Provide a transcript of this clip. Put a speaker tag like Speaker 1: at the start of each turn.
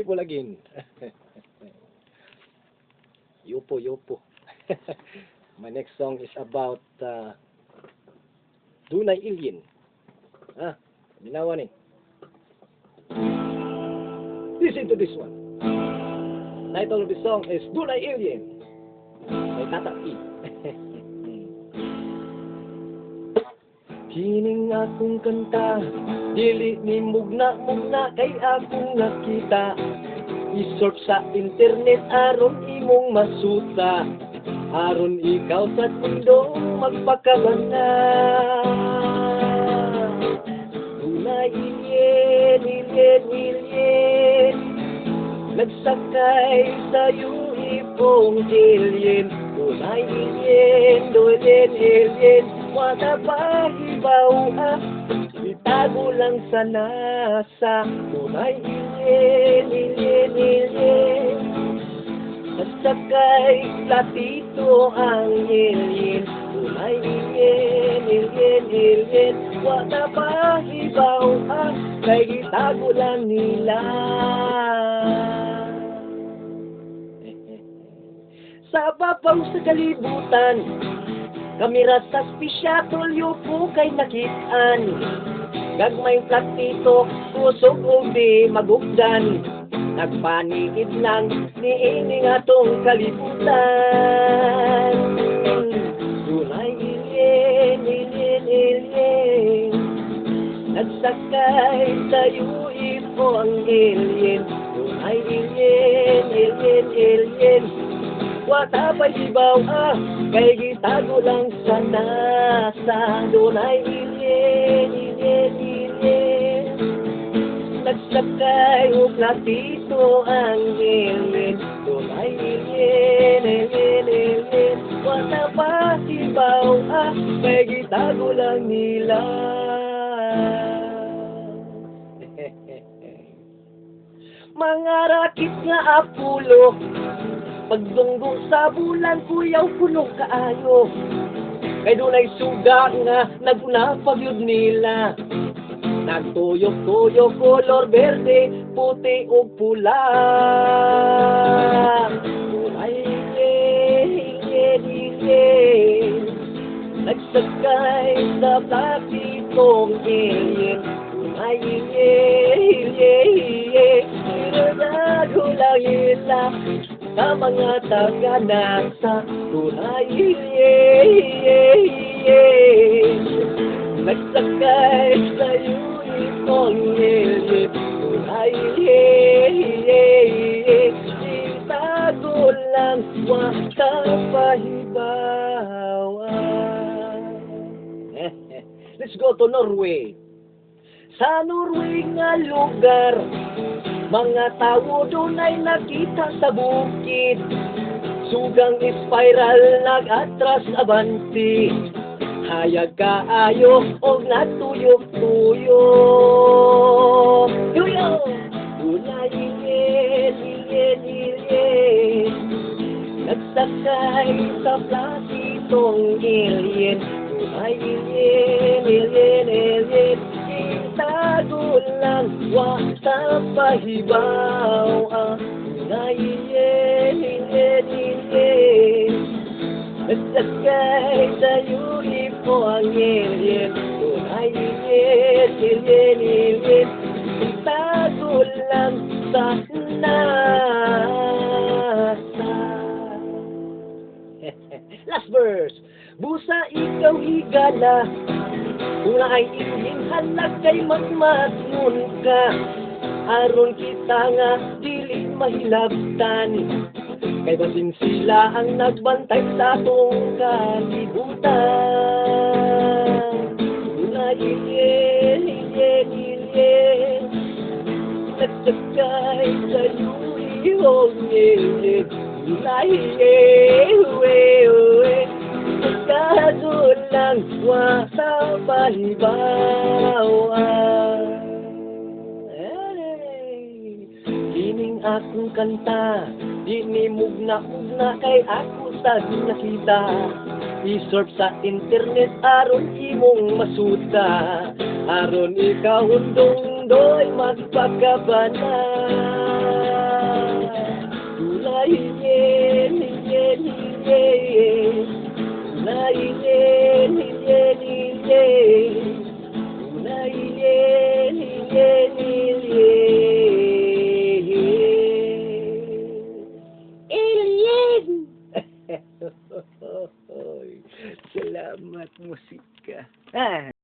Speaker 1: people again. Yopo, yopo. My next song is about Dunay Alien. Ginawa ni. Listen to this one. Title of the song is Dunay Alien. May tataki. Kining akong kanta, dili ni mugna-mugna kay akong nakita. I-search sa internet aron imong masuta, aron ikaw sa mundo magpakabana. Dunay alien, alien, alien, nagsakay sa UFO alien. Dunay alien, alien, alien, wala pa ibaw itago lang sa NASA. Dunay alien, alien, alien, nagsakay platito ang alien. Dunay alien, alien, alien, wala pa ibaw kay itago lang nila. Sa babaw sa kalibutan, kamera sa spesyatul yupo kay nakitaan. Gagmay platito, kusog o di magugdan. Nagpanikid lang ni ining atong kalibutan. Dunay alien, alien, alien, nagsakay sa UFO ang alien. Dunay alien, alien, alien, wata pa ibaw kay gitago lang sa NASA. Dunay alien, alien, alien, nagsakay o platito ang alien. Dunay alien, alien, alien, wata pa ibaw kay gitago lang nila. Mga rakit nga Apollo, pagdunggo sa bulan kuyaw puno kaayo. Kay dunay suga nga nagunapag yun nila. Nagtuyok-tuyok kolor berde, puti o pula. Dunay alien, alien, alien, nagsakay sa platitong alien. Dunay alien, alien, nagadago lang nila sa mga taga-NASA. Dunay alien, nagsakay sa UFO alien. Dunay alien, itago lang wata pahibawan. Let's go to Norway. Sa Norway nga lugar, mga tao doon ay nakita sa bukid. Sugang spiral nag-atras abanti, hayag kaayo og natuyok-tuyok. Yuyo! Dunay alien, alien, alien, nagsakay sa platitong alien. Dunay alien, alien, alien, itago lang wata pahibaw. Dunay alien, alien, alien, nagsakay sa UFO ang alien. Dunay alien, alien, alien, itago lang sa NASA. Last verse. Busa ikaw higala, una ay iling halag kay magmatngon ka. Aron kita nga dili mahilabtan, kay basin sila ang nagbantay sa atong kalibutan. Dunay alien, alien, alien, nagsakay sa UFO alien. Dunay alien, nagtago lang wata pahibawan. Kining akong kanta, di ni mugna-mugna kay ako sad nakita. I-search sa internet aron imong masuta, aron ikaw undong doy magpakabana. hilyen, hilyen, hilyen. Una hilyen, hilyen, hilyen.
Speaker 2: Alien!
Speaker 1: Salamat, musika. Ah.